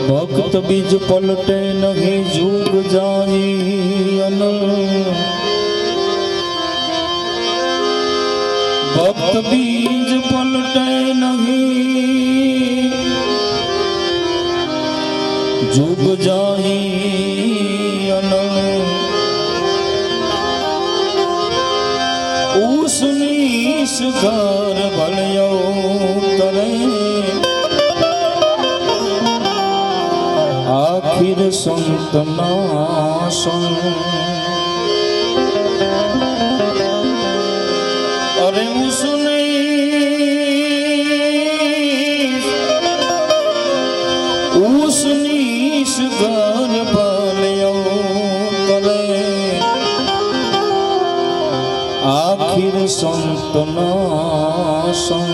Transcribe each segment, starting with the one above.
भक्त बीज पलटे नहीं जुग जाई अनल। भक्त बीज पलटे नहीं जुग जाई अनल। उसनीस घर भलियो करे आखिर संत नासन। अरे उसने उसनीस घर भलियो करे आखिर संत नासन।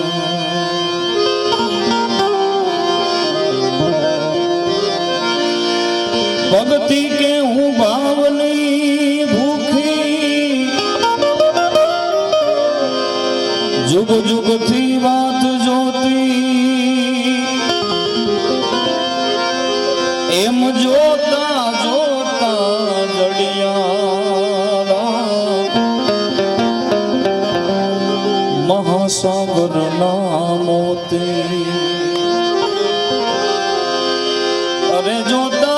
भक्ति के हूँ भावनी भूखी जुग जुग थी बात जोती। एम जोता जोता जड़िया महासागर ना मोती। अरे जोता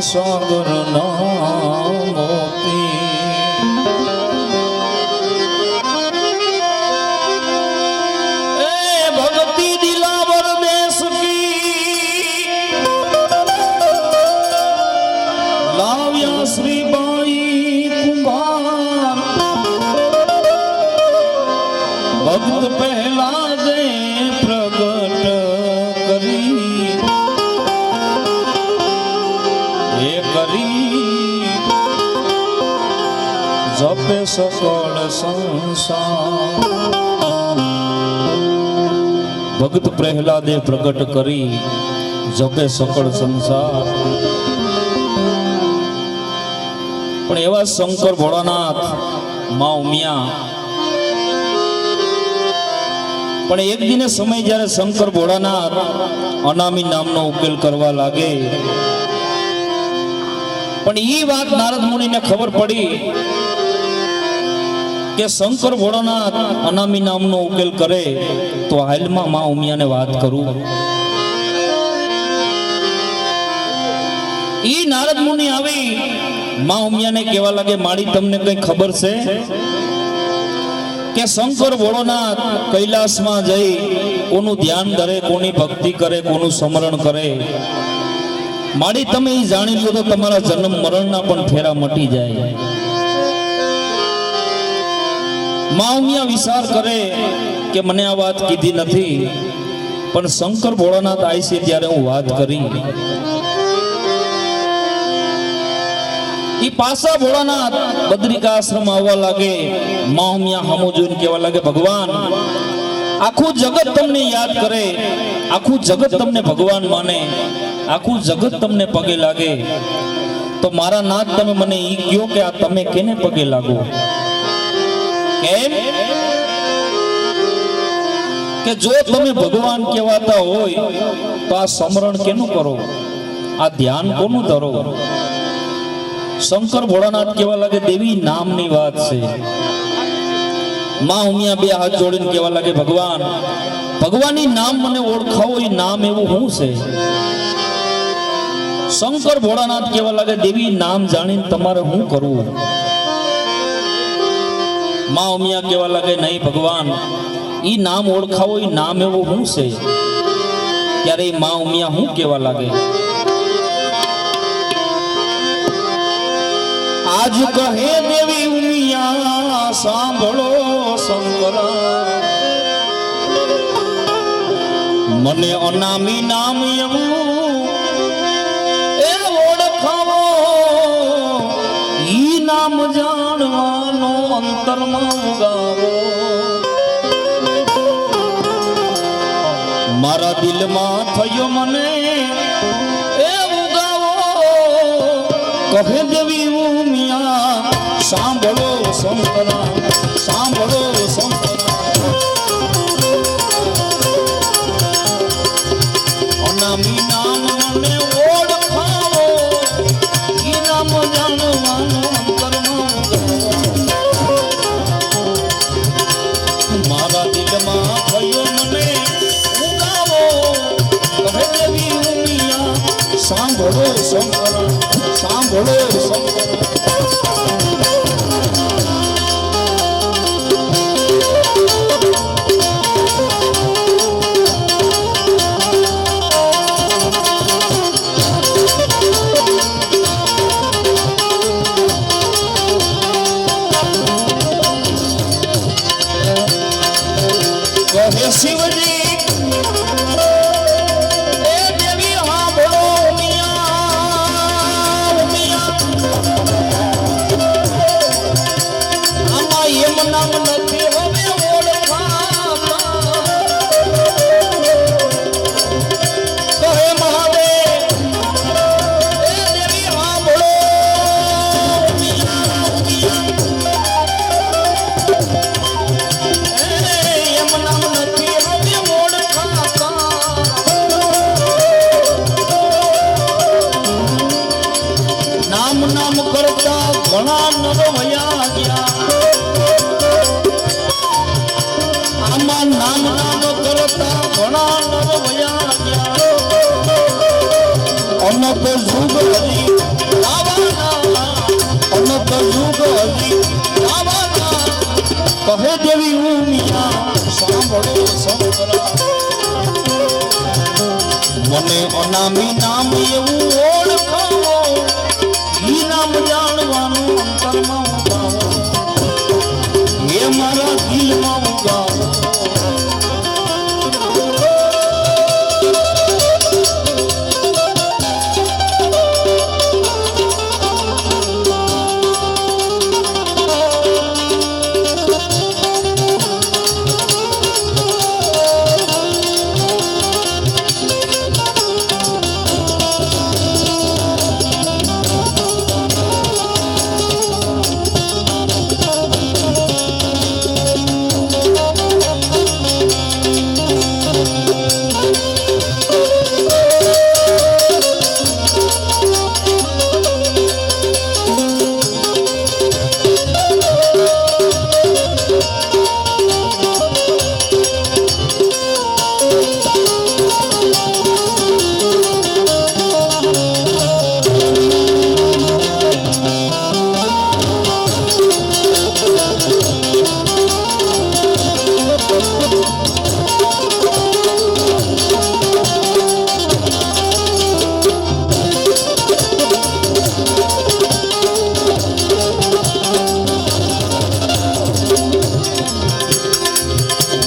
सागर ना मोती। ए भक्ति दिलावर देश की लाव्या श्री बाई कुंभार। भक्त पहला दे प्रगट करी जपे सकल संसार। भक्त प्रहलादे प्रकट करी जपे सकल संसार। पण एवा शंकर भोळानाथ मां उमिया। पण एक दिने समय ज्यारे शंकर भोळानाथ अनामी नामनो उकेल करवा लागे पण ई बात नारद मुनि ने खबर पड़ी के शंकर भोळानाथ अनामी नामनो उकेल करे तो हाल में मां उमिया ने बात करूं। ई नारद मुनि आवी मां उमिया ने केवा लगे माड़ी तमने कई खबर से के शंकर भोळानाथ कैलाश में जई कोनु ध्यान धरे कोनी भक्ति करे कोनु स्मरण करे। माड़ी तमे ई जाणी लो तो तमारा जन्म मरण ना पण फेरा मटी जाए। मां उमिया विचार करे के मने आ बात कीधी नथी पण शंकर भोळानाथ आई से त्यारे हूँ बात करी। ई पासा भोळानाथ बद्रिकाश्रम आववा लागे। मां उमिया हमो जोईने कहेवा लागे भगवान आखू जगत तमने याद करे आखू जगत तमने भगवान माने आखू जगत तमने पगे लागे तो मारा नाथ तमे मने ई कहो के आ तमे केने पगे लागो। केम के जो तमे भगवान कहेवाता होय तो आ स्मरण केनु करो आ ध्यान कोनु धरो। शंकर भोळानाथ कहेवा लागे देवी नामनी वात छे। मां उमिया बे हाथ जोड़ीने कहेवा लागे भगवान भगवानी नाम मने ओळखावो ई नाम एवुं हुं छे। शंकर भोळानाथ कहेवा लागे देवी नाम जाणीने तमारे हुं करवुं। मां उमिया कहेवा लागे नहीं भगवान ई नाम ओळखावो ई नाम एवुं हुं छे। त्यारे मां उमिया हुं कहेवा लागे आज कहे देवी उमिया सांभळो शंकरा मने अनामी नाम एवुं ए ओळखावो ई नाम जाणवानो अंतरमां उगावो। मारा दिल में थयो मने ए उगावो કહે દેવી ઉમિયા સાંભળો સંતરા સાંભળો સંતરા અનામી નામ મને ઓળખાવો ઈ નામ જાણવાનું અંતરમાં મારા દિલમાં થયો મને ઉગાવો કહે દેવી ઉમિયા સાંભળો સંતરા સાંભળો સંતરા કહે શિવજી એ દેવી સાંભળો ઉમિયા ઉમિયા આમાં એમ નામ નથી હવે ઓળખાતા કહે મહાદેવ એ દેવી સાંભળો ઉમિયા ઉમિયા એમ નામ નથી હવે ઓળખાતા નામ નામ કરતા ઘણા નર વયા ગયા આમાં નામ નામ કરતા ઘણા નર વયા ગયા અનંત યુગ હજી લાવાના અનંત યુગ હજી લાવાના કહે દેવી ઉમિયા સાંભળો સંતરા મને અનામી નામ એવું ઓળખાવો ઈ નામ જાણવાનું અંતરમાં ઉગાવો એ મારા દિલમાં ઉગાવો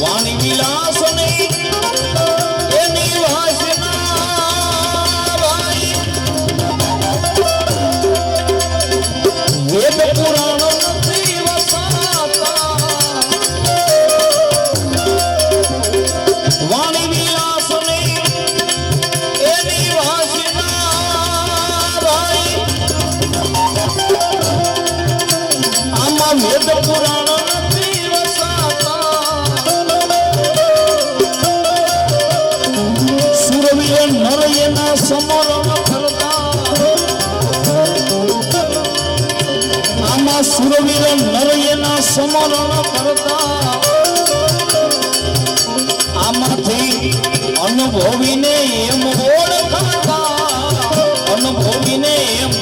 વાણી વિલાસ નહીં એની વાસના ભાઈ વેદ પુરાણ નથી વસાતા વાણી વિલાસ નહીં એની વાસના ભાઈ આમાં વેદ પુરાણ નથી વસાતા સુરવીર નર એના સમરણ કરતા આમાં સુરવીર નર એના સમરણ કરતા આમાંથી અનુભવીને એમ ઓળખાતા અનુભવીને એમ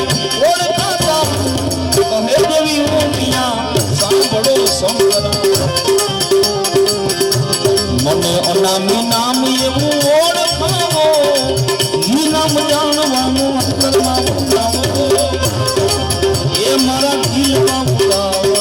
ઓળખાતા કહે દેવી ઉમિયા સાંભળો સંતરા મને અનામી નામ એવું ઓળખાવો ઈ નામ જાણવાનું અંતરમાં ઉગાવો એ મારા દિલમાં ઉગાવો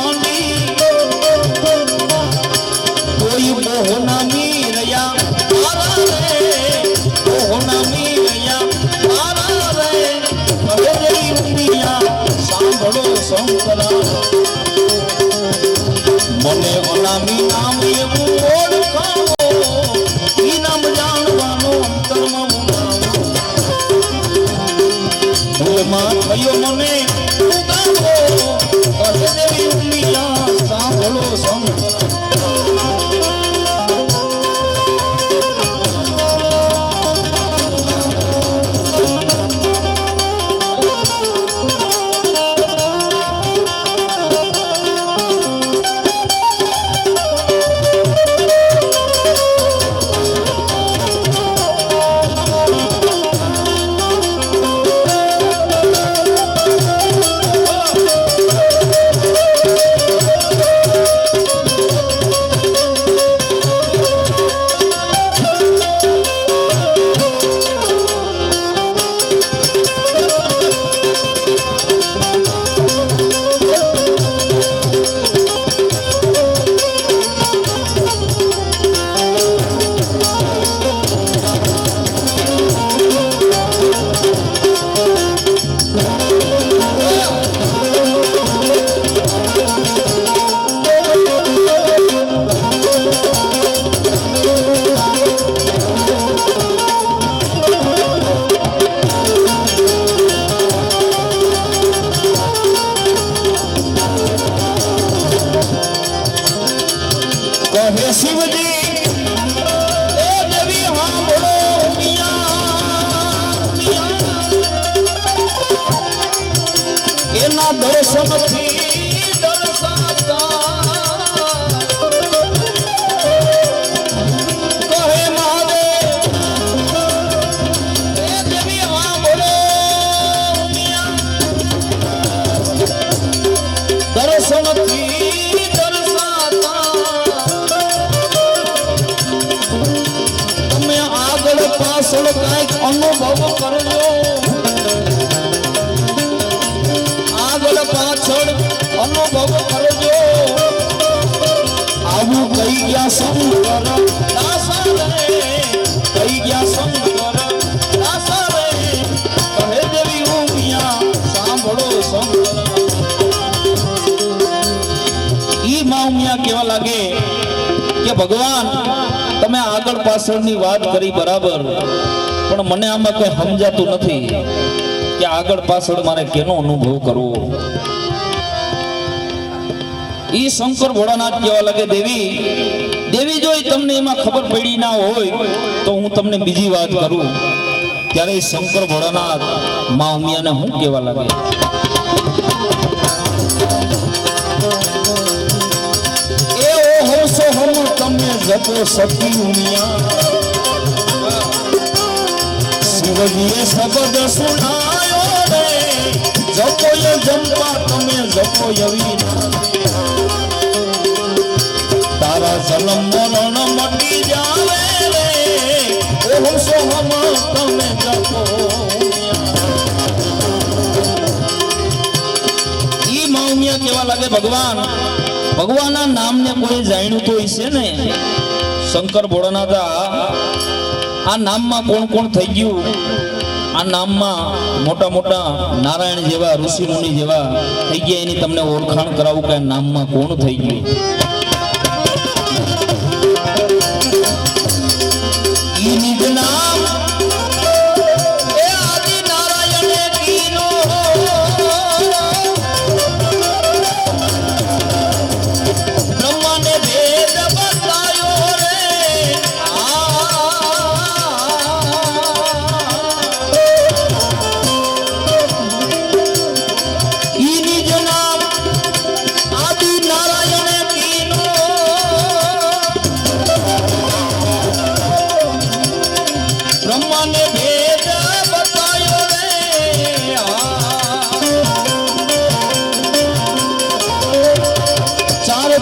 માંડી કોઈ મોહના મીરયા મારા રે મોહના મીરયા મારા રે હવે જઈ ઉમિયા સાંભળો શંકરા મને અનામી નામ એવું ઓળખાવો ઈ નામ જાણવાનો અંતરમાં ભૂલમાં થયો મને ઉગાવો કહે દેવી ઉમિયા સાંભળો શંકરા કહે શિવજી એ દેવી સાંભળો ઉમિયા એના દર્શનથી દર્શાતા કહે મહાદેવ એ દેવી સાંભળો ઉમિયા દર્શનથી પાછળ કઈક અનુભવ કરજો આગળ પાછળ અનુભવ કરજો આવું કઈ ગયા શંકર દાસા રે કઈ ગયા શંકર દાસા રે કહે દેવી ઉમિયા સાંભળો શંકર ઈ માં ઉમિયા કેવા લાગે કે ભગવાન તમે આગળ પાછળની વાત કરી બરાબર પણ મને આમાં કઈ સમજાતું નથી કે આગળ પાછળ મારે કેનો અનુભવ કરવો ઈ શંકર ભોળાનાથ કહેવા લાગે દેવી દેવી જો તમને એમાં ખબર પડી ના હોય તો હું તમને બીજી વાત કરું ત્યારે શંકર ભોળાનાથ માં ઉમિયાને હું કહેવા લાગે તમે જપો સતી ઉમિયા શિવજીએ શબ્દ સુનાયો રે જપો ય જંપા તમે જપો યવીના તારા જન્મ મરણ મટી જાવે રે ઓહો સોહમ તમે જપો ઈ માં ઉમિયા કેવા લાગે ભગવાન ભગવાનના નામને કોઈ જાણ્યું તો હશે ને શંકર ભોળાનાથ આ નામમાં કોણ કોણ થઈ ગયું આ નામમાં મોટા મોટા નારાયણ જેવા ઋષિ મુનિ જેવા થઈ ગયા એની તમને ઓળખાણ કરાવું કે નામમાં કોણ થઈ ગયું ઈ નિજ નામ એ આદિ નારાયણે કીનો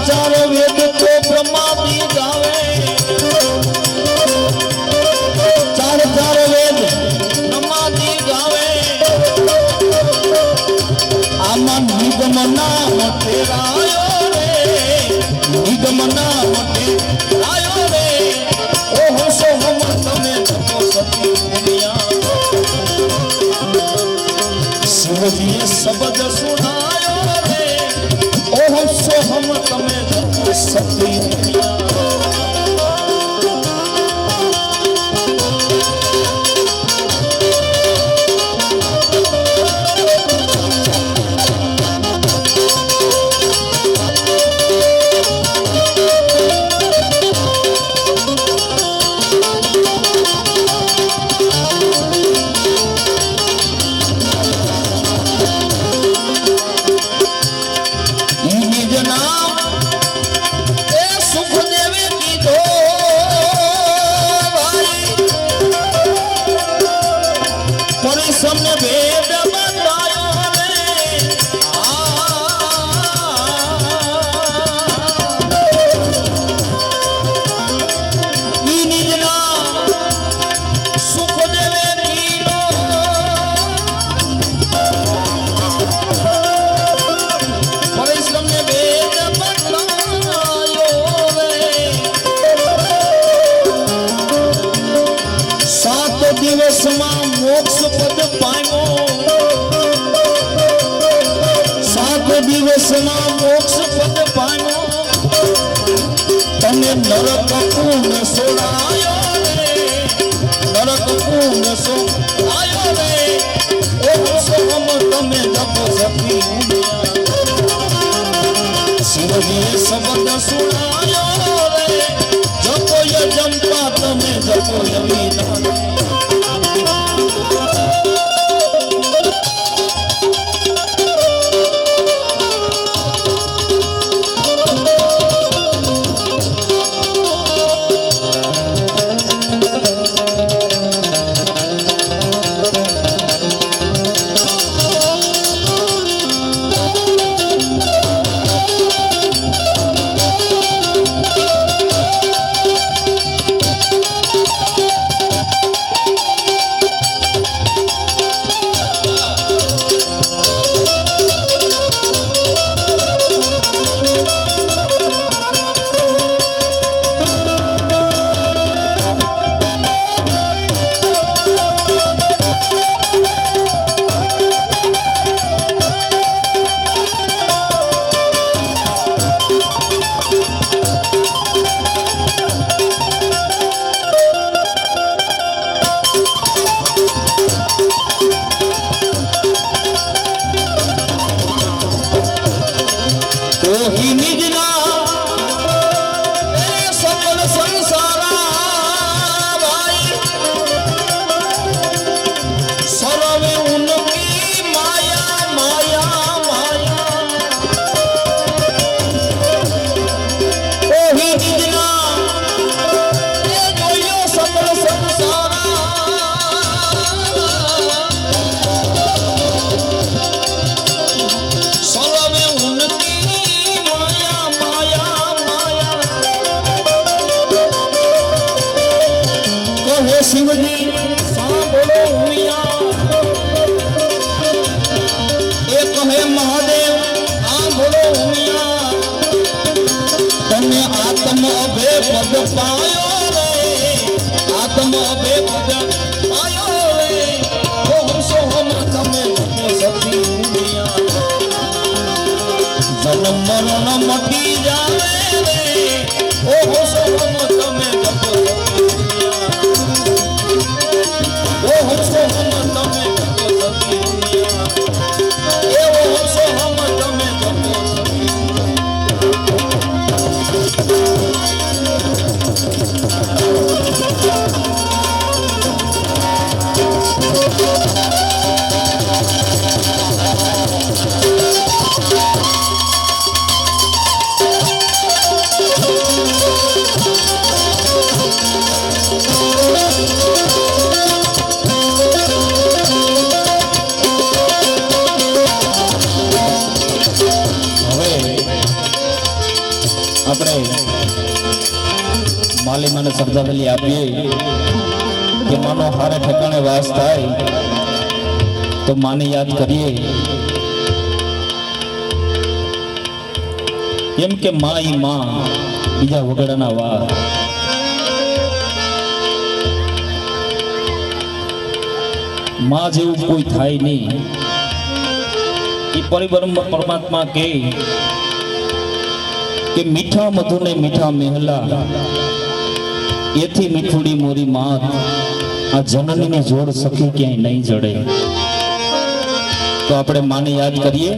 चार वेद तो ब्रह्मादि गावे चार चार वेद ब्रह्मादि गावे आमा निगम नाम तेरायो તમે જપો સતી परिश्रम भेद बतायो निजना सुख देवे कीनो परिश्रम भेद बतायो सात दिवस में मोक्ष पद पायो सात दिवस ना मोक्ष पद पायो तने नरक कून सोड़ायो रे नरक कून सोड़ायो रे ओम सोम तमे जप सती शिवजी शब्द सुनायो रे जपो य जंपा तमे जपो यमीना शिवजी सांभो हुआ एक है महादेव सांभो हुआ तने आत्म अभे पद पायो रे आत्म अभे पद पायो रे ओम सोम तमे सती हुआ जन्म मरण मटी जावे रे ओम सोम तमे जपो माली मैंने श्रद्धांजलि आपीए कि मानो हारे ठिकाने वास थाय तो माने याद करिए एम के माँ ही माँ बीजा वगड़ना वार माँ जेवू कोई थाय नहीं परिब्रह्म परमात्मा के કે મીઠા મધુ ને મીઠા મહેલા એથી મીઠુડી મોરી માત આ જનનીને જોડ સખી ક્યાંય નહીં જડે. તો આપણે માને યાદ કરીએ.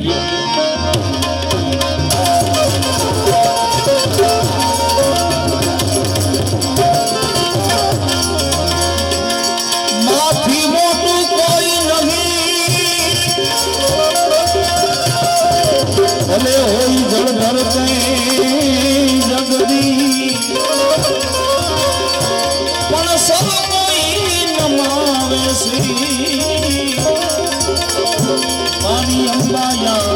માથી મોટું કોઈ નહીં, ભલે હોય જળધર કઈ જગદી, પણ સૌ કોઈ નમાવે શ્રી મારી અંબાયા.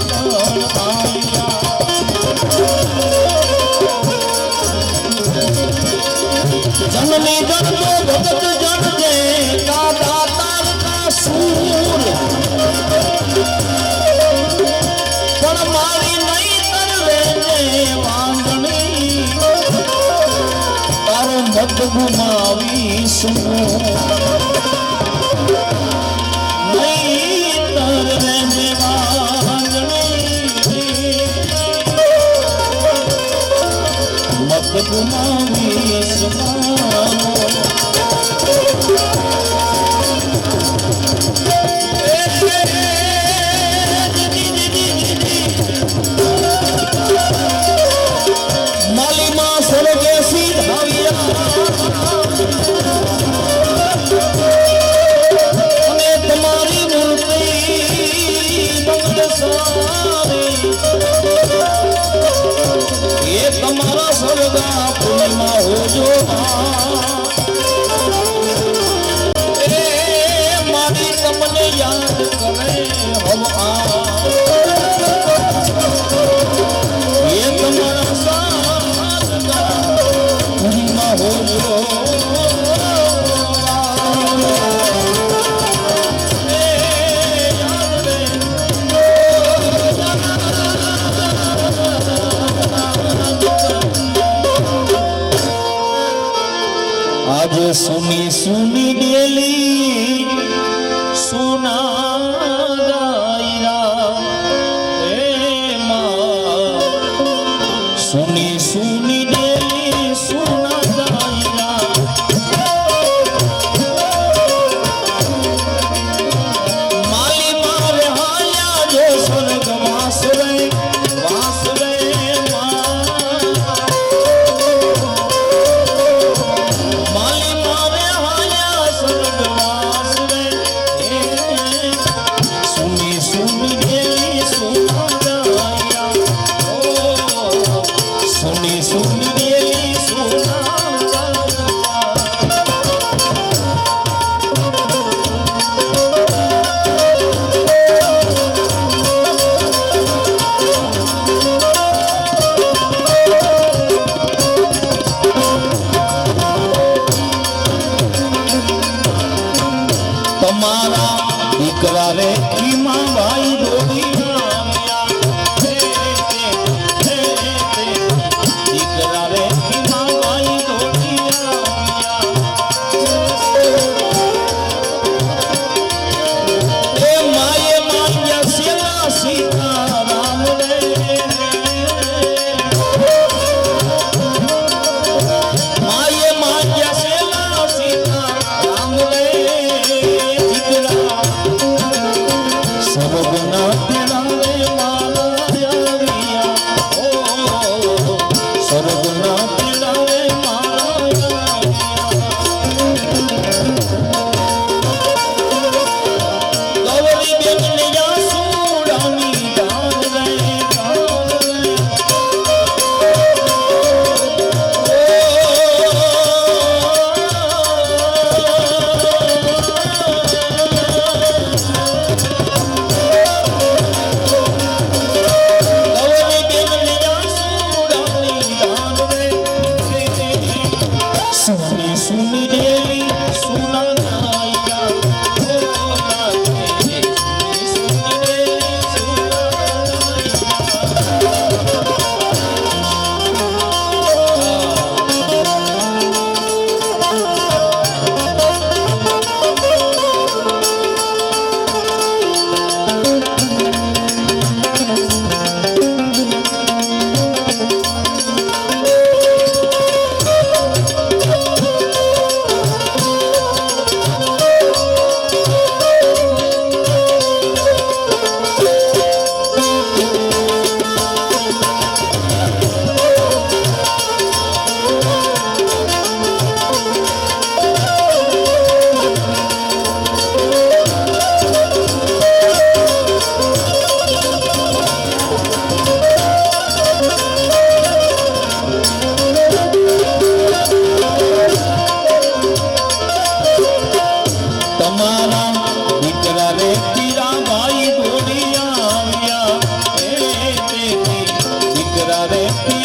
જનની જનતો ભગત જનજે કા દાતાર કા સૂર, પણ મારી નહીં તરવે જે વાંદણી, તારો મત ગુમાવી શું નહીં તરવે જે વાંદણી, મત ગુમાવી શું. માલીમાં સ્વર્ગે સીધાવ્યા અને તમારી મૂર્તિ બંગલ સારી, એ તમારા સ્વર્ગા પૂર્ણિમા હોજો. એ મારી તમને યાદ કરે હમ આ, એ તમારા સાગા પૂર્ણિમા હોજો. આજે સુની સુની ડેલી સુના ગાયરા, સુની સુની ડેલી સુના ગાયરા, માલી મારે હાયા જો સ્વર્ગ વાસ રે વાસ રે. તમારા દીકરા રે કીમા ભાઈ દોડી દીકરા રે કીમા ભાઈ દોડી, એ માયે માન્યા સેવા સીતારામ રે, માયે માન્યા સેવા સીતારામ રે. સર્વગુના તેડાવે મારા, સર્વગુના તેડાવે મારા, ગૌરી બેન ને યાસુડાની દાન રે, સુની સુની ડેલી સુના ગાયરા, સુની ડેલી સુના ગાયરા.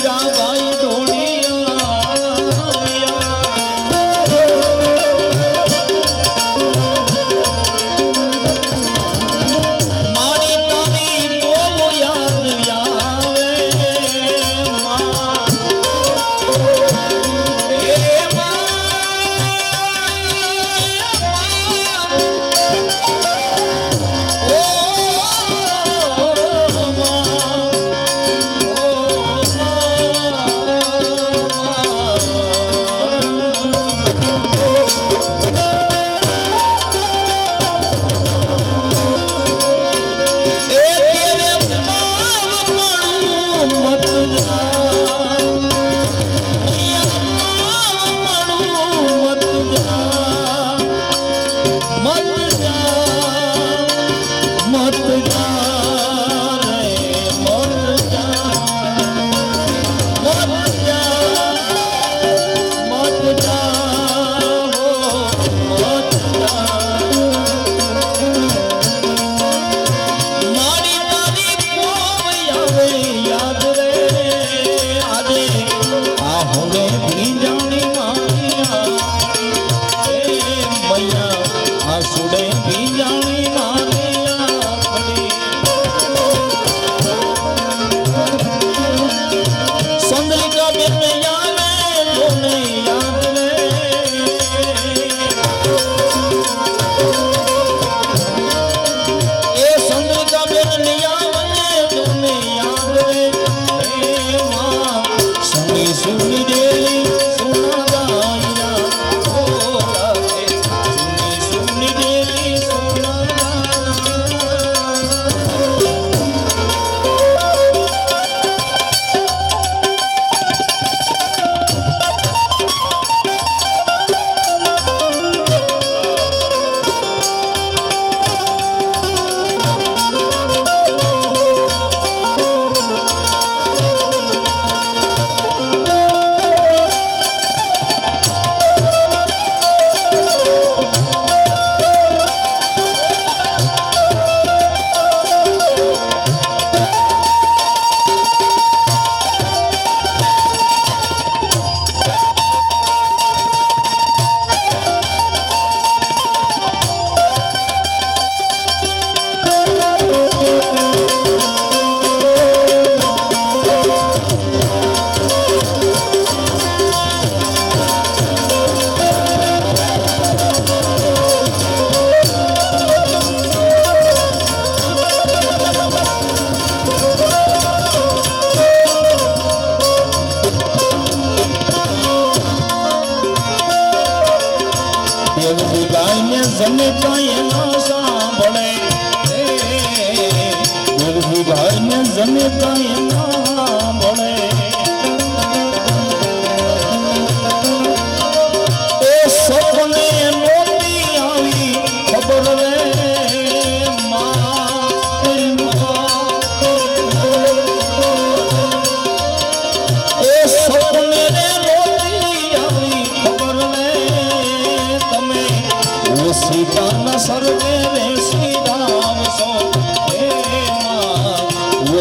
મીરાબાઈ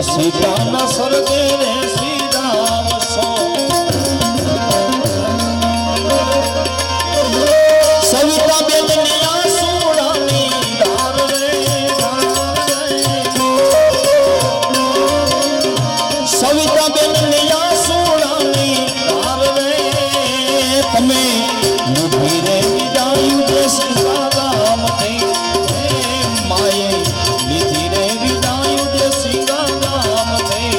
सीता स्वर्गे रे श्री राम सो सविता बेन निया सोड़ानी धार रे सविता बेन निया सोड़ानी धार रे तमे मुठी रे विदायु दे सीता राम थे माये निधि रे विदायु दे सीता राम थे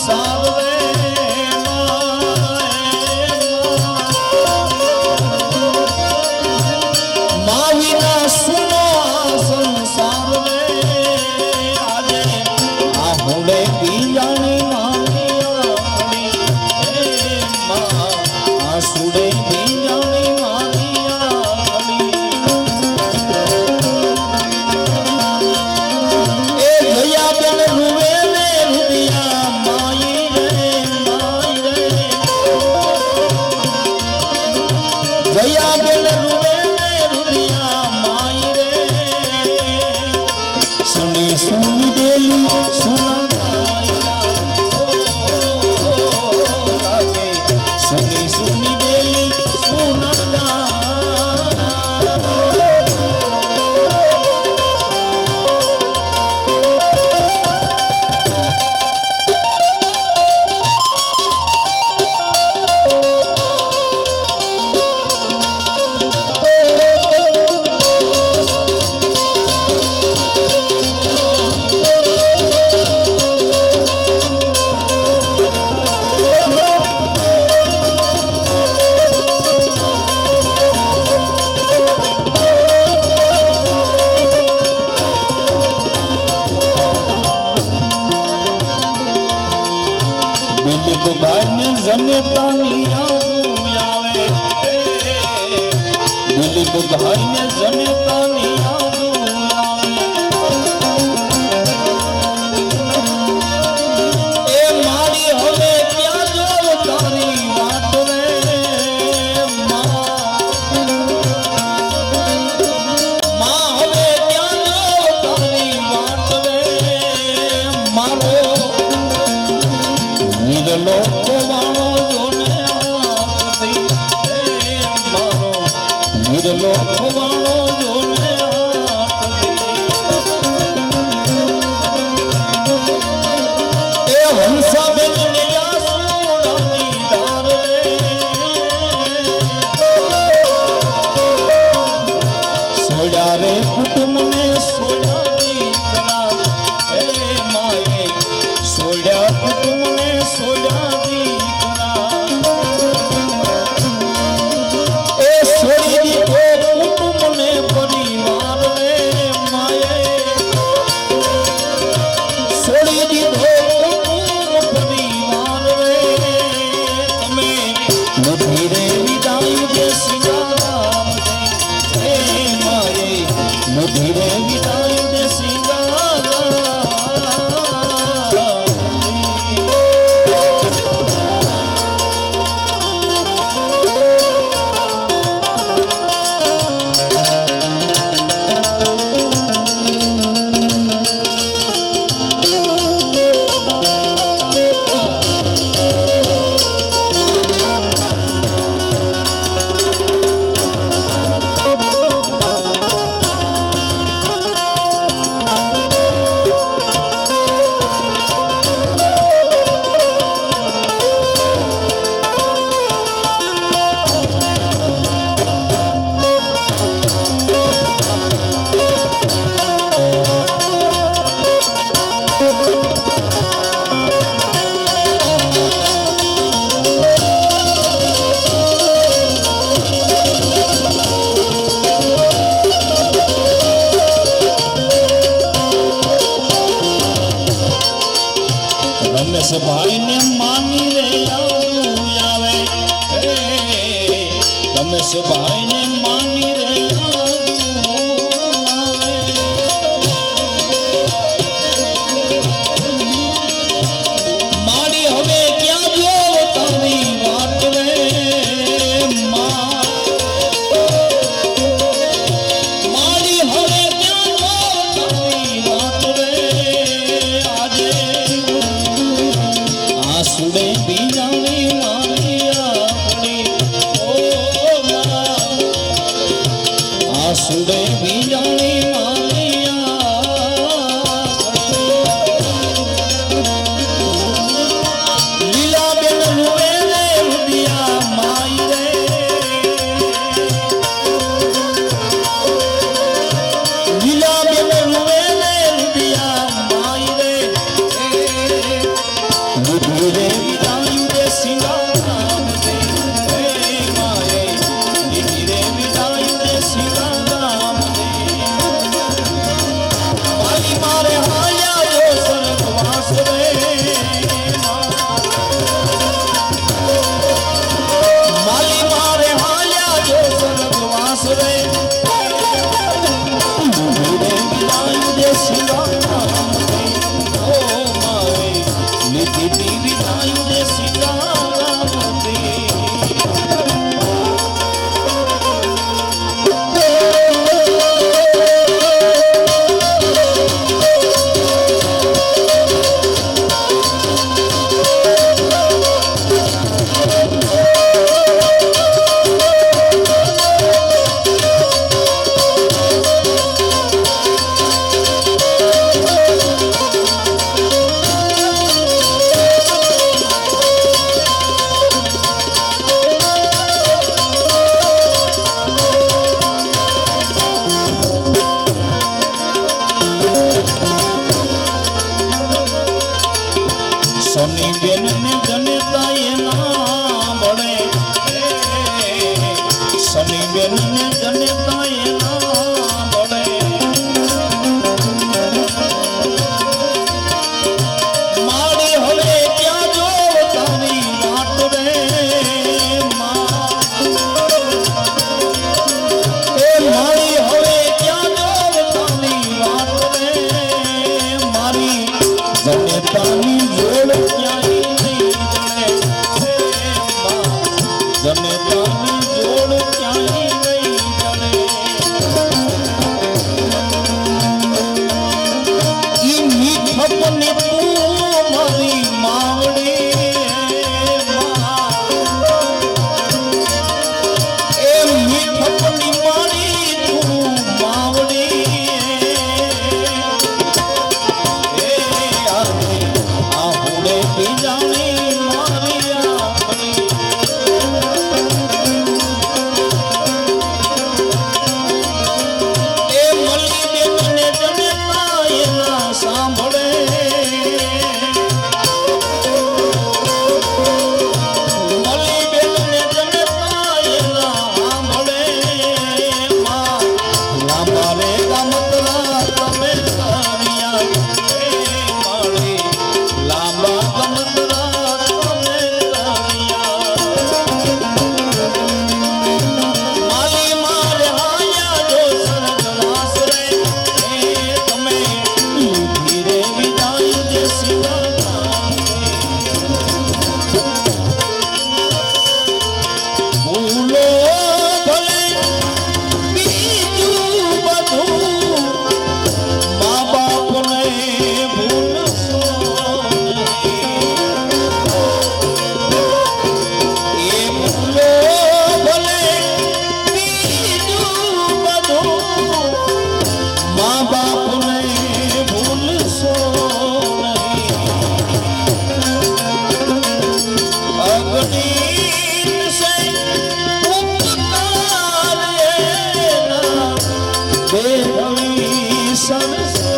સંસાર રે મા વિના સુનો આ સંસાર રે આજે આ હુંડે બીજાની સુડે બીજાની મારી એ જોયા બેન રૂવે ને રૂપિયા માઈ રે જોયા બેન રૂવે ને રૂપિયા માઈ રે સુની સુની દેલું સુના સુની સુની દેલી સુના જનેતાની આવે દિલીપ ભાઈ ને જનેતાની આવે એ મારી હવે ક્યાં જો તારી વાત રે માં હવે ક્યાં જો તારી વાત રે મારો નીરલો નીરલો ખોવાણો જોને એ હંસા બેન ને આસુડાની ધાર સોડા રે કુટુંબ ને સોડા દીકરા એ માએ સોડા કુટુંબ ને સોડા દીકરા એ સોડી ધીરે વિદાય દે ભાઈ ને માની રે આવે રમેશ ભાઈ ને માની રે મારી હવે ક્યાં જો તારી વાત રે મારી હવે ક્યાં જો તારી વાત રે આજે સુડે બીજાની મારી આપણી ઓ બેન ને જનેતા એના મળે સની બેન ને જનેતા એના મળે મારી હવે ક્યાં જો તારી વાટ રે મારી હવે ક્યાં જો તારી વાટ રે મારી જનેતાની જોડ ક્યાંય નહીં જડે જનેતાની જોડ ક્યાંય નહીં જડે ઈ મીઠપની તું મારી માવડી એ મીઠપની મારી તું માવડી બીજાની મારી આપણી એ મળી બેનને જનેતા એના સાંભળે મળી બેનને જનેતા એના સાંભળે લાંબા રે ગામતરા તમે કર્યા માળી લાંબા ગમતરા તમે કર્યા માલી મારે હાયા જો સરગલાસ રે તમે ધીરે વિદાય દે શિવા ભૂલો ભલે બીજું બધું મા બાપને ભૂલશો એ ભૂલો ભલે બીજું બધું મા બાપને ભૂલશો નહીં અગ્નિ સે ઉપકાર એના દેહવી સરસો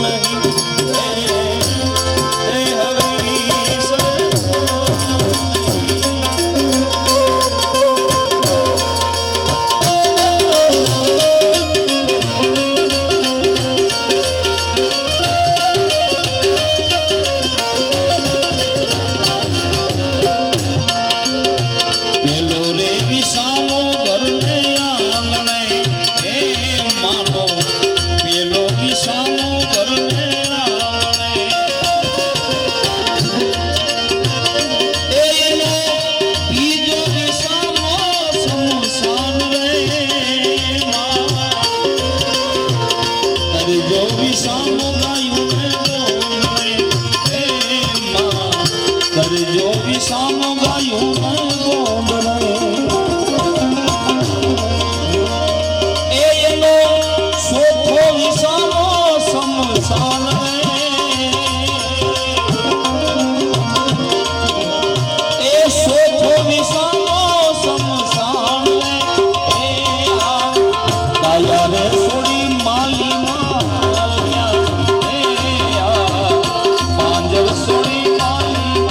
નહીં દેહવી સરસો પેલો રે વિસામો ઘરને આંગણે હે માનો પેલો વિસામો ઘરને આંગણે એનો બીજો વિસામો સમસાન રે ત્રીજો વિસામો ગાયું ને બોલે હે ત્રીજો વિસામો ગાયું ને બોલે એનો સોખો વિસામો સમસાન એ સોખો વિસામો સમસાન દયા રે સોડી માલી પાંજર સોડી માલી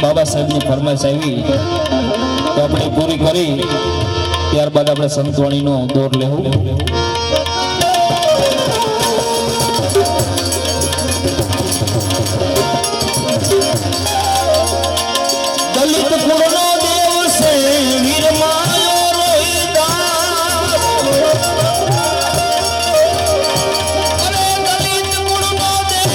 બાબા સાહેબની ફરમાઈશ આવી તો આપણે પૂરી કરી ત્યારબાદ આપણે સંતવાણીનો દોર લેવું. દલિત કુળનો દેવ છે વીર માયો રોહિદાસ. અરે દલિત કુળનો દેવ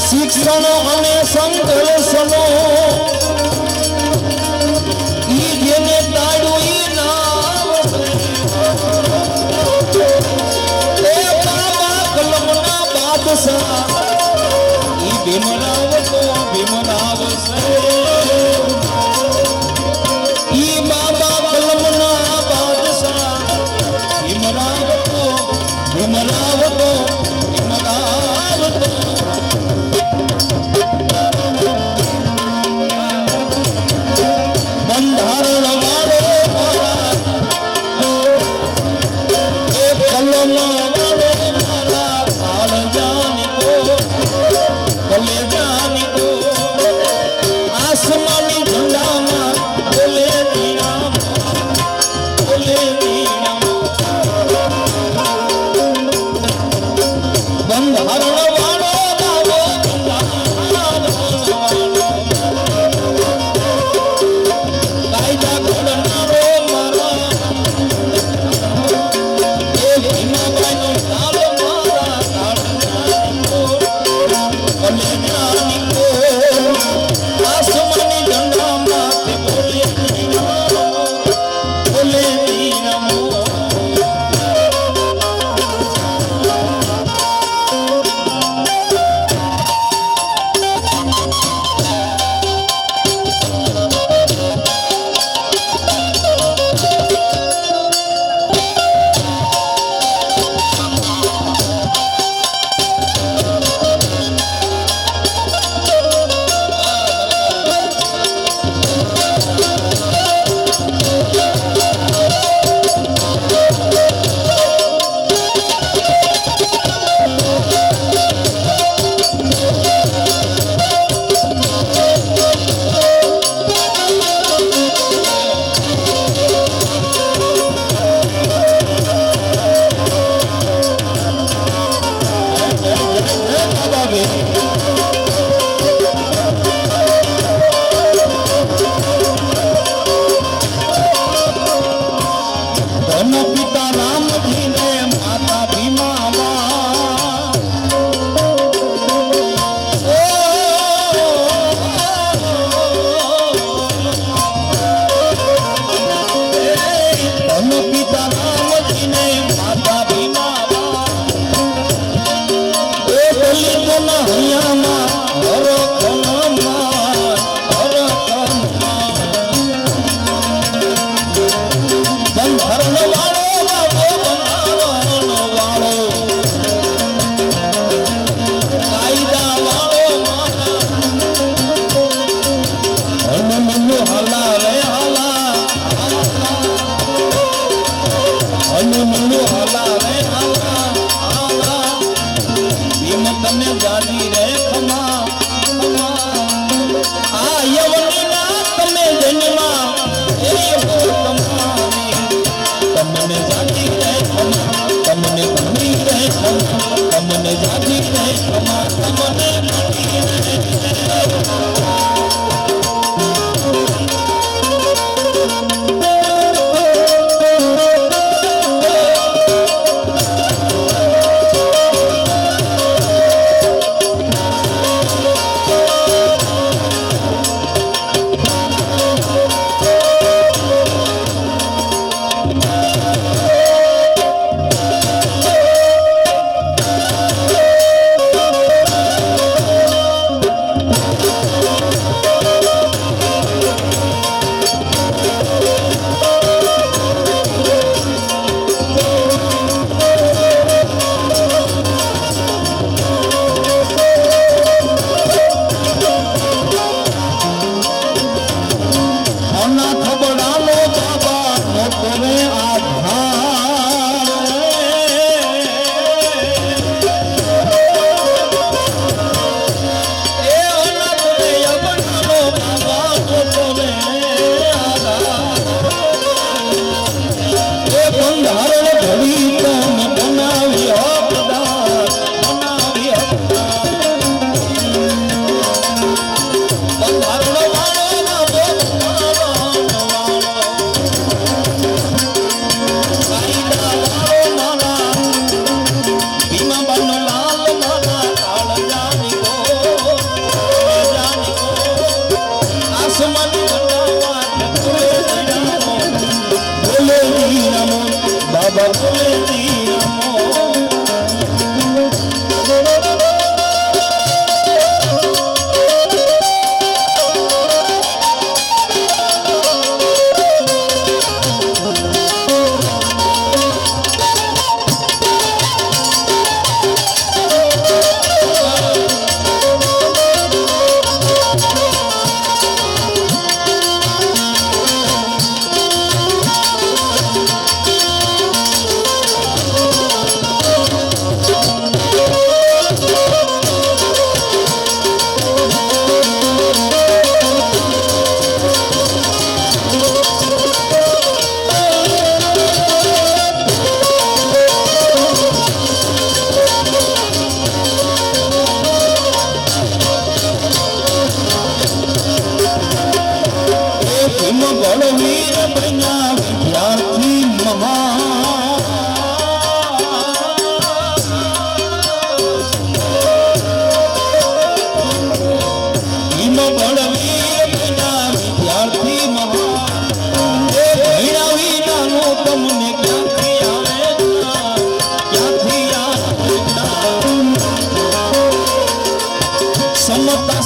શિક્ષણ અને સંઘર્ષનો ઈ જેને તાળું ઈ નામ એ બાબા કલમના બાદશાહ ઈ ભીમરાવ તો ભીમરાવ છે. ઈ બાબા કલમના બાદશાહ ભીમરાવ તો ભીમરાવ તો ભીમરાવ તો બંધારણ વાળો એ કલમ વાળો મારા કાળજાની તો કલેજાની તો આસમાની ઝંડામાં બોલે દીનામ બોલે દીનામ બંધારણ વાળો લાવો કાયદા ઘડનારો મારા એ ભીમાભાઈનો તાલ મારા તાળનો કલેજાની તો આસમાની ઝંડામાંથી બોલે દીનામો.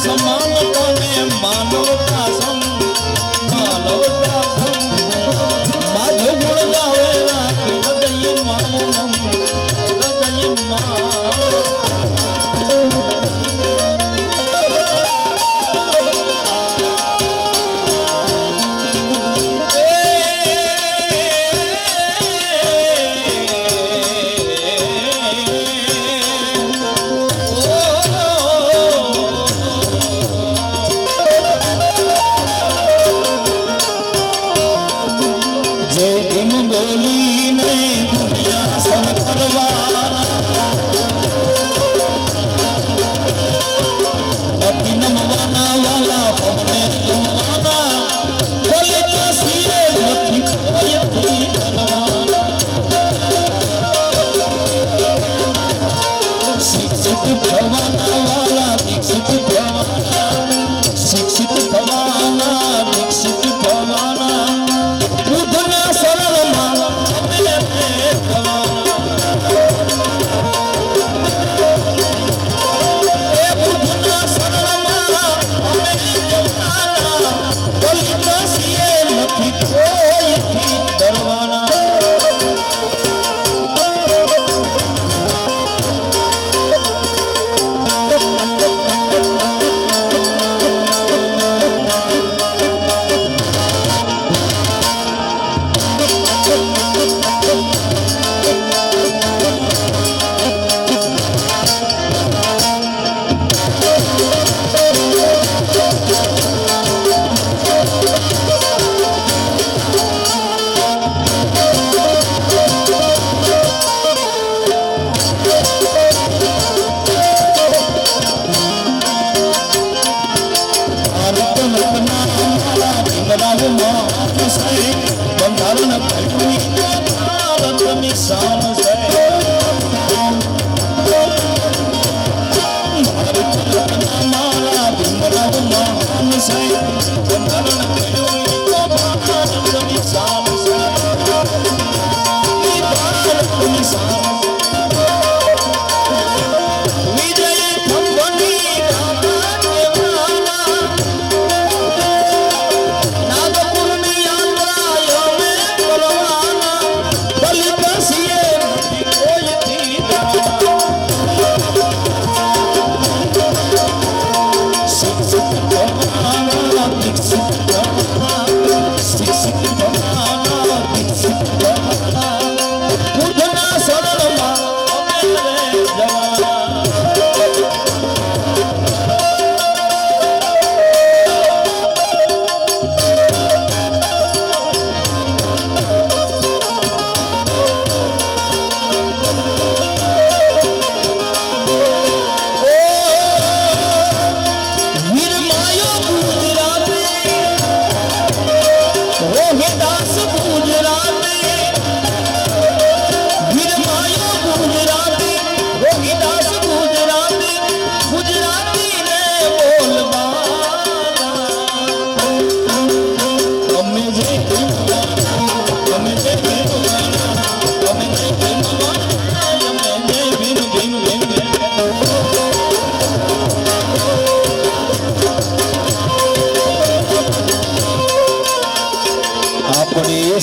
સમાનતા ને માનવતા સમ માનવતા સમ માધવ ગુણ ગાવે રાખી હૃદય માનમ હૃદય માં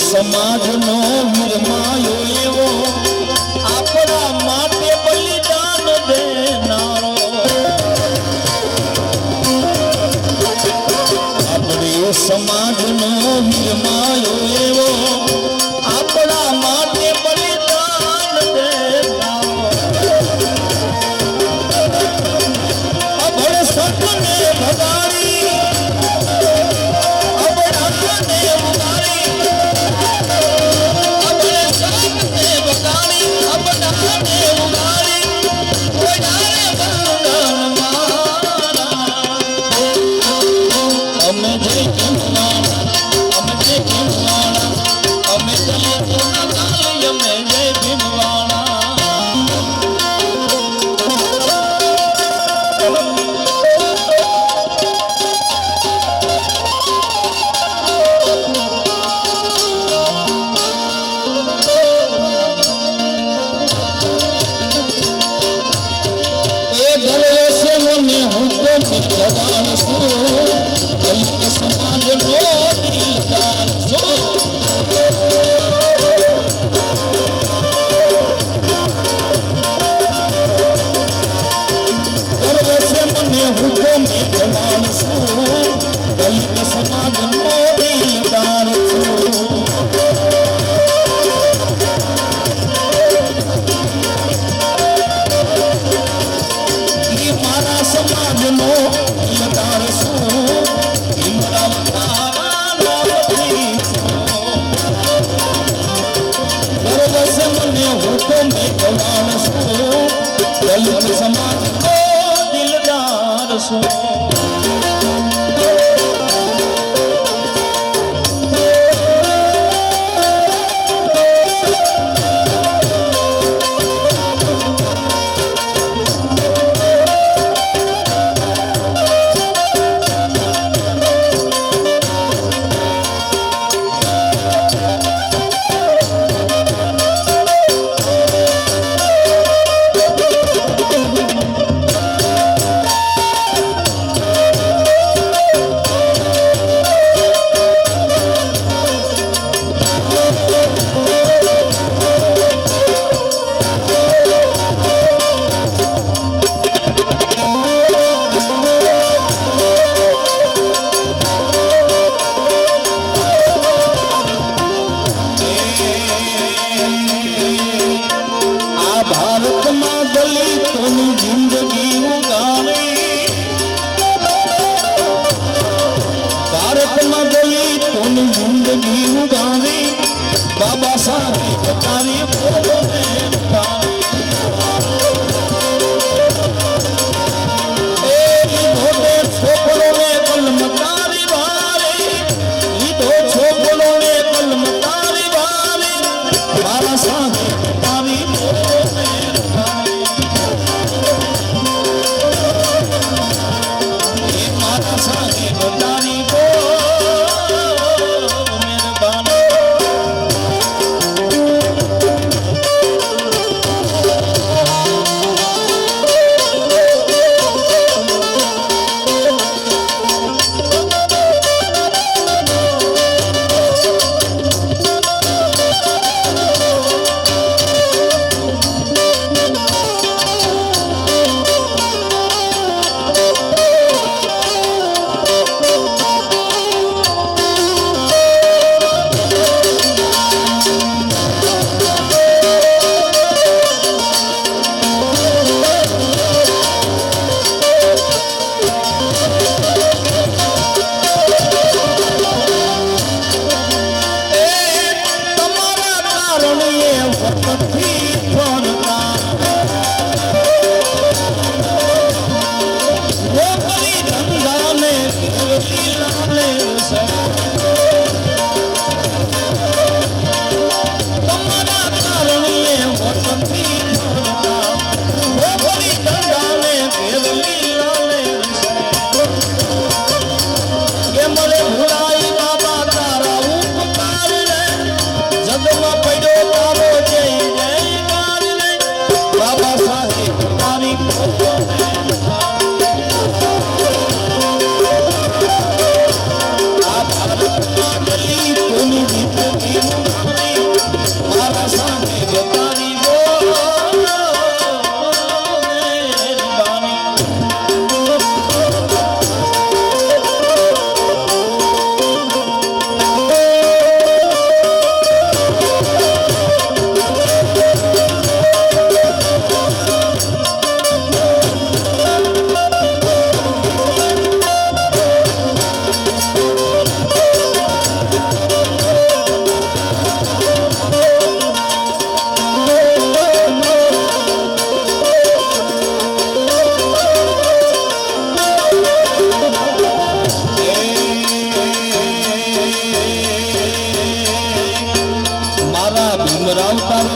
સમાજનો વીરમાયો એવો આપણા માટે બલિદાન દેનારો આપણે સમાજનો વીરમાયો એવો આપણા માટે બલિદાન દેનારો અભળ સતને ભગાડી અમે જય મેં જવાન છું, દલિત સમાજનો દિલદાર છું. ગર્વ છે મને હું તો મેં જવાન છું, દલિત સમાજનો દિલદાર છું. મારા સમાજનો દિલદાર છું, ભીમરાવ તારા નામથી છું. ગર્વ છે મને હું તો મેં જવાન છું, દલિત સમાજનો દિલદાર છું. ભારતમાં દલિતોની જિંદગી ઉગારી, ભારતમાં દલિતોની જિંદગી ઉગારી, બાબા સાહેબ તારી બોલોને ઉતારી. એ લીધો તે છોકરોને કલમ તારી વારી, લીધો છોકરોને કલમ તારી વારી, મારા સાહેબ તારી બોલોને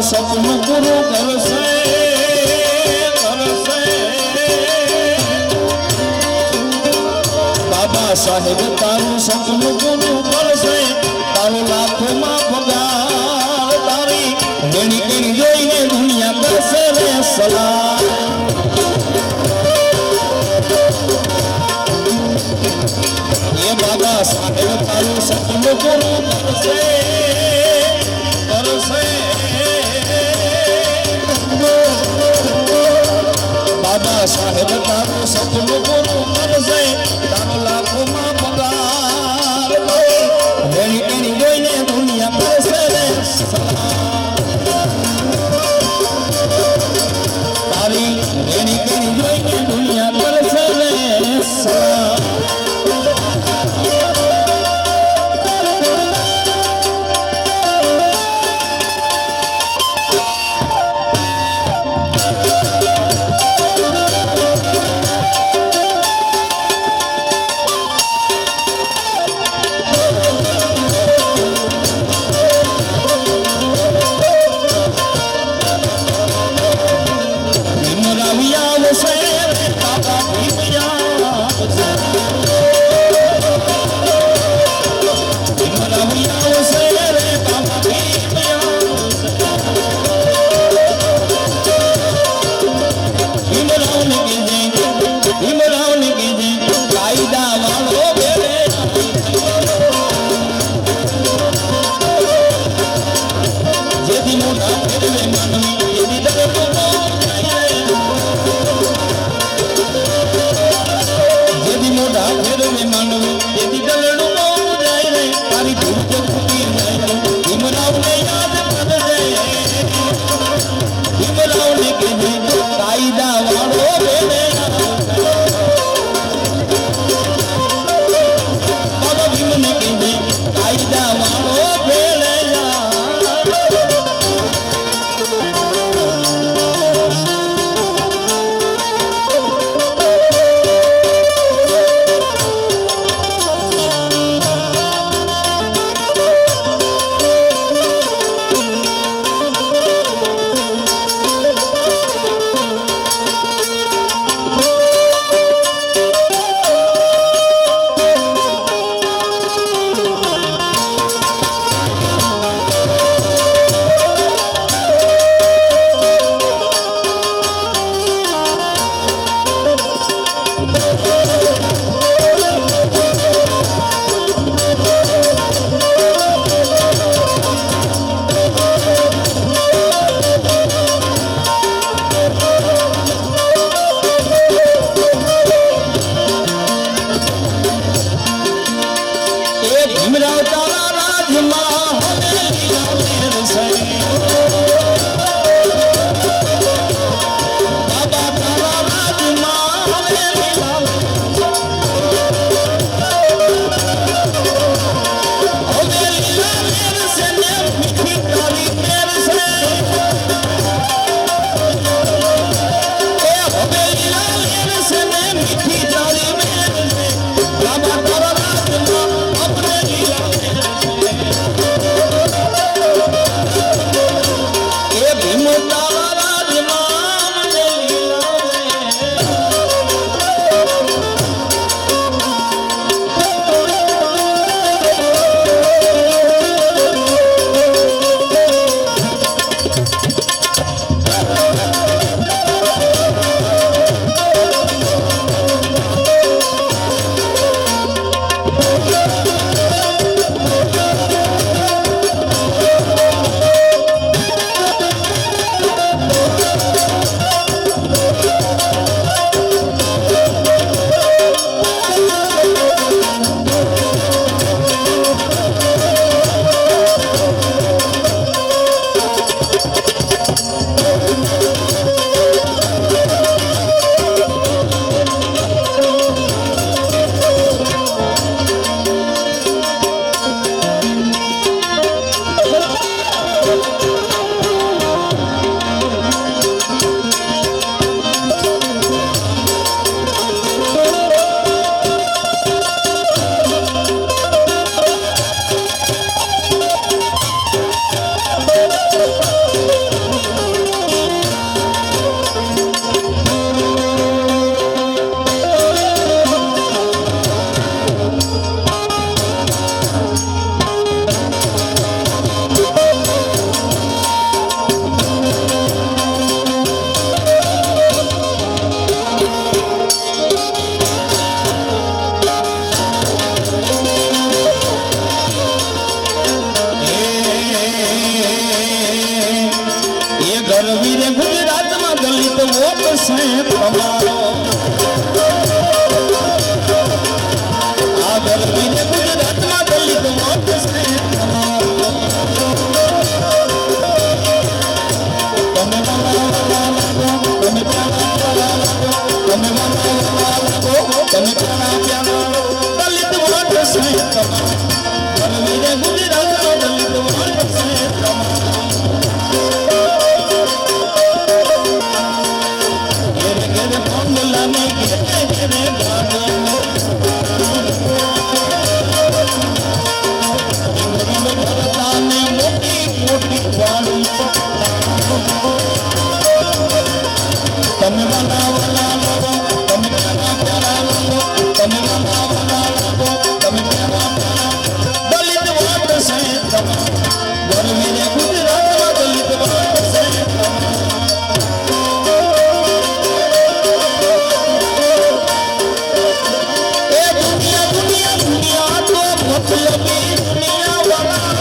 સપનું પૂરું કરશે, બાબા સાહેબ તારું સપનું પૂરું કરશે. તારો લાખોમાં પગાર, તારી ઘણી ઘણી જોઈને દુનિયા કરશે રે સલાહ. સાહેબ તારું સપનું પૂરું કરશે કરશે બાબા સાહેબ તારું સપનું પૂરું કરશે તારો લાખોમાં પગાર રેણી ટેણી જોઈને દુનિયા કરશે રે તારી રેણી ટેણી જોઈને દુનિયા કરશે રે કાયદા વાળો છે તમારો આ ગરવીને ગુજરાતમાં દલિત વોટ છે તમારો તમે બનાવવા લાગો તમે પ્યારા લાગો તમે બનાવવા લાગો તમે પ્યારા દલિત વોટ છે તમારો ગરવીને ગુજરાતમાં દલિત વોટ છે તમારો તમે બનાવવાના લોકો તમે પ્યારા પ્યારા લોકો તમે બનાવવાના લોકો તમે પ્યારા પ્યારા દલિત વોટ છે તમારો ગરવીને ગુજરાતમાં દલિત વોટ છે એ દુનિયા દુનિયા દુનિયા તો મતલબી દુનિયા વાળા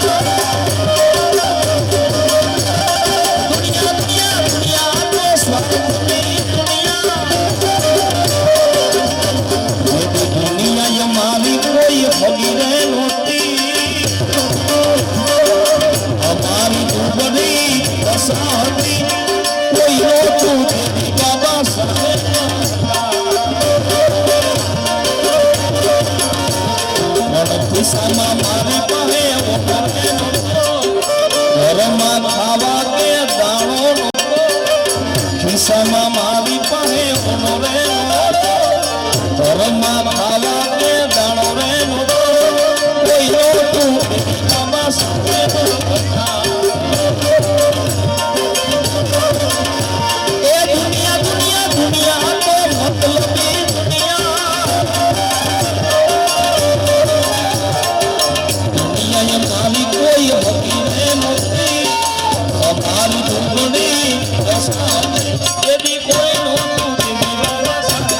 દુનિયા દુનિયા દુનિયા તો સ્વાર્થની મારી કોઈ ભગીરે નહોતી અમારી દુબળી દશાથી કોઈ નહોતું દેવી બાબા સાહેબ ખિસ્સામાં મારી પાસે વખતે નહોતો ઘરમાં ખાવા કે દાણો નહોતો ખિસ્સામાં મારી પાસે ઓનોરે નહોતો ઘરમાં ખાવા કે દાણો રે નહોતો કોઈ નહોતું બાબા સાહેબ એ દુનિયા દુનિયા દુનિયા તો મતલબી દુનિયા દુનિયા મારી કોઈ હકીને નહોતી અમારી દુબળી દશાથી એવી કોઈ નહોતું દેવી બાબા સાહેબ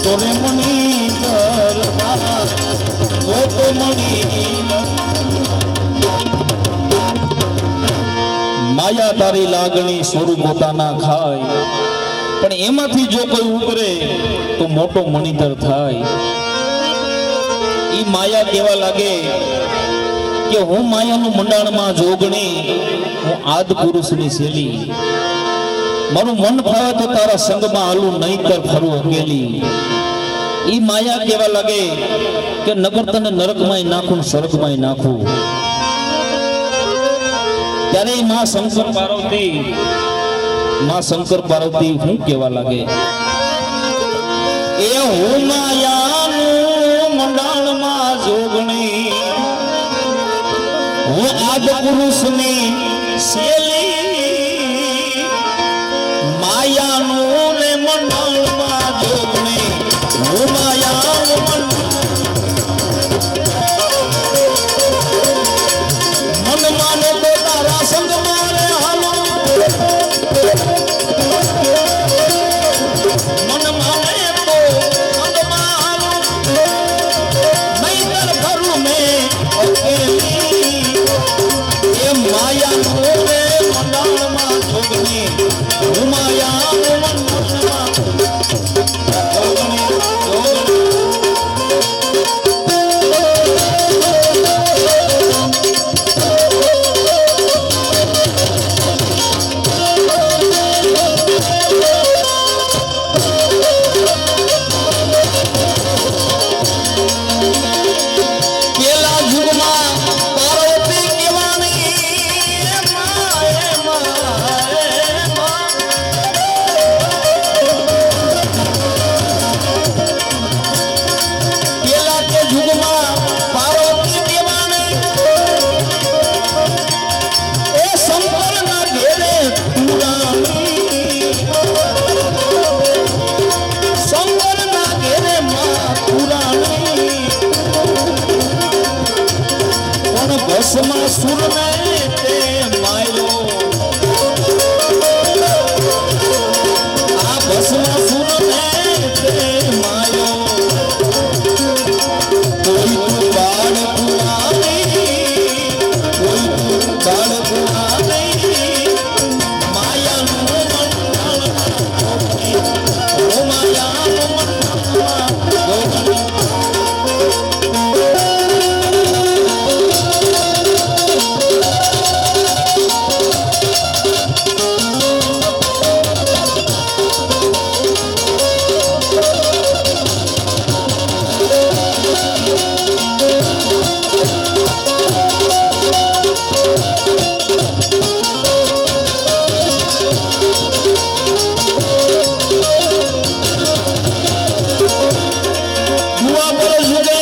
તોરે મણી દરબાર તો મણી માયા તારી લાગણી સ્વરૂપ પોતાના ખાય પણ એમાંથી જો કોઈ ઉતરે તો મોટો મણીધર થાય ઈ માયા કેવા લાગે કે હું માયાનું મંડાણમાં જોગણી હું આદ પુરુષની શેલી મારું મન ફાવે તો તારા સંગમાં હાલું નહીંતર ફરું અકેલી ઈ માયા કેવા લાગે કે નગર તને નરકમાંય નાખું સ્વર્ગમાંય નાખું ત્યારે માં શંકર પાર્વતી હું કેવા લાગે એ હું માયાનું મંડાણમાં જોગણી હું આદ પુરુષની શેલી માયાનું ને મંડાણમાં જોગણી હું માયાનું મન માનો તો તારા સંગ મારે હાલો મન માને તો સંગ મારો ભુવા પર જુગે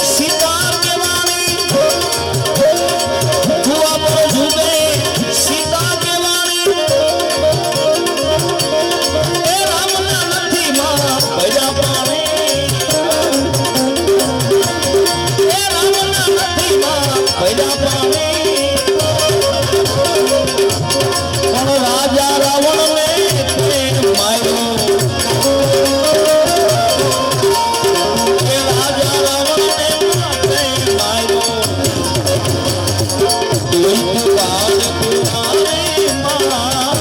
સીતા કેવાણી, ભુવા પર જુગે સીતા કેવાણી, એ રામના નથી માં ભૈયા પાણી, એ રામના નથી માં ભૈયા પાણી, પણ રાજા રાવણ ને માર્યો, એ રાજા રાવણ ને માર્યો, કોઈ બાળ કુમારી માં,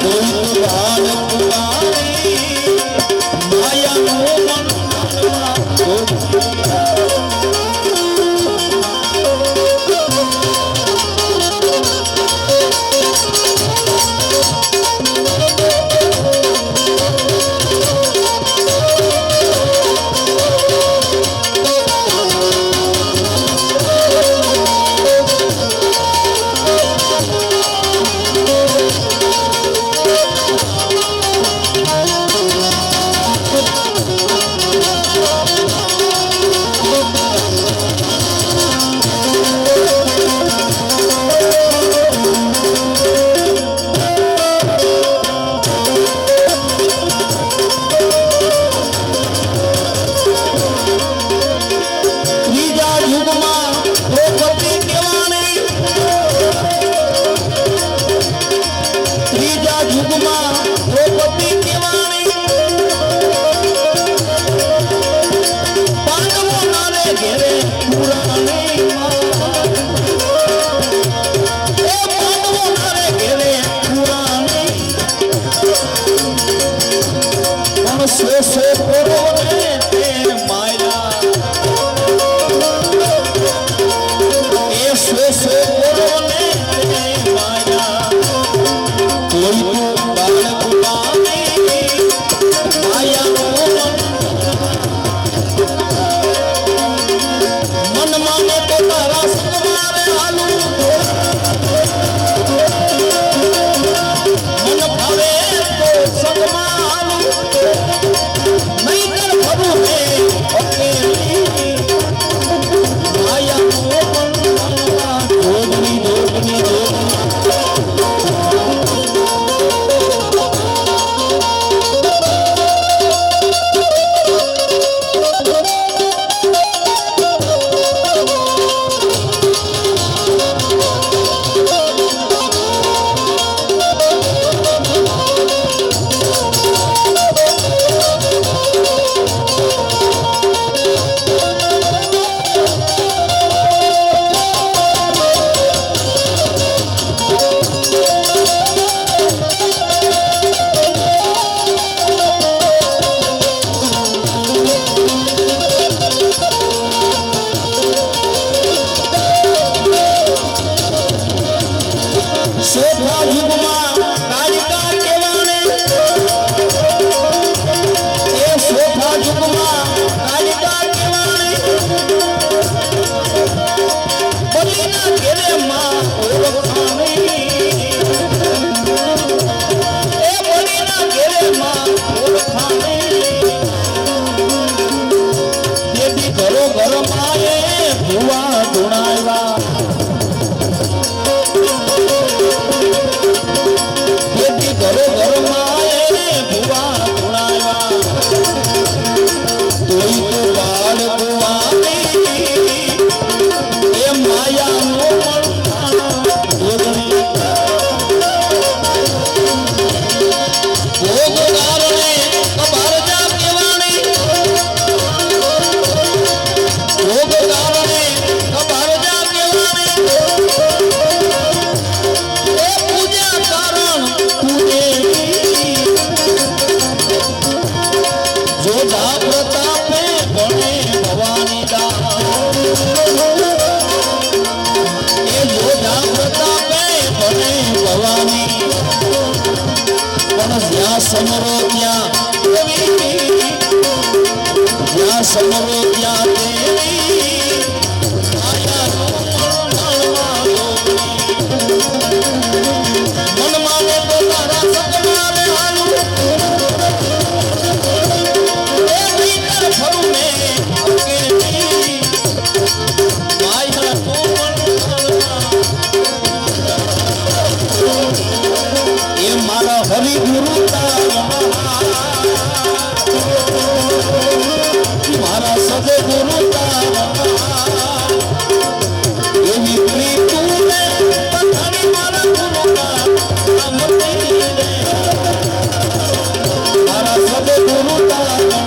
કોઈ બાળ કુમારી માયાનું મન સમરો ત્યાં જ્યાં સમરો ત્યાં દેવી મન માને તો તારા સગમાને હાલું એ ભીતર ફરું મેં સદગુરુ તારા એવી પ્રીતુને પથારી મારા ગુરુના અમતી રે મારા સદગુરુ તારા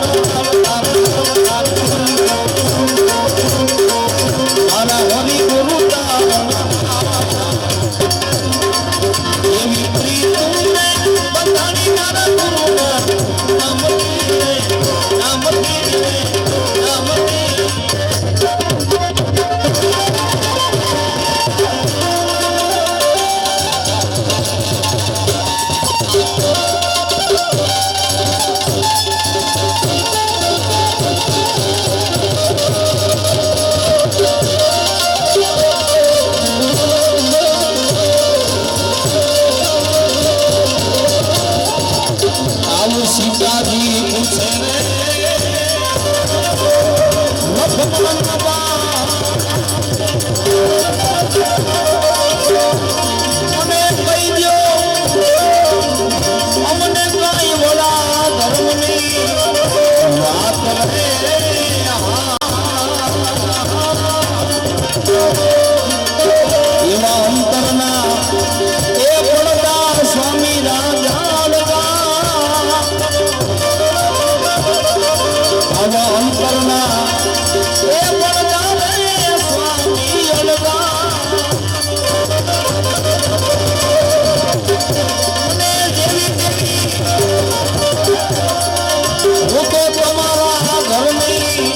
મારા હરિ ગુરુ તારા એવી પ્રીતુને પથારી મારા ગુરુના અમતી રે અમતી રે અમતી આવું સીતાજી પૂછે રે લખમણ બા મને કહી દ્યો અમને કઈ વડા ધર્મની વાત રે એવા અંતરના એ પડતા સ્વામી રાજા આવા અંતરના એ પડતા રે સ્વામી અલગા મને જેવી દેવી હું તો તમારા ઘરની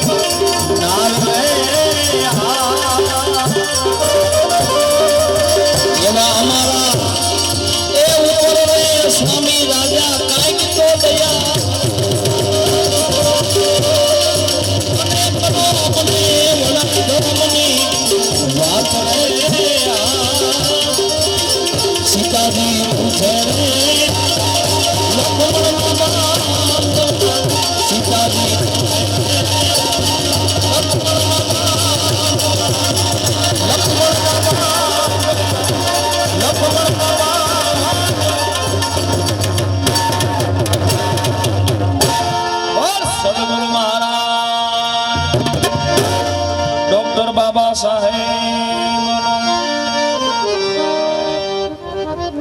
નાર રે એવા અમારા એ ઉપર રે સ્વામી રાજા કાંઈક તો દયા સીતાજી પૂછે રે લખમણ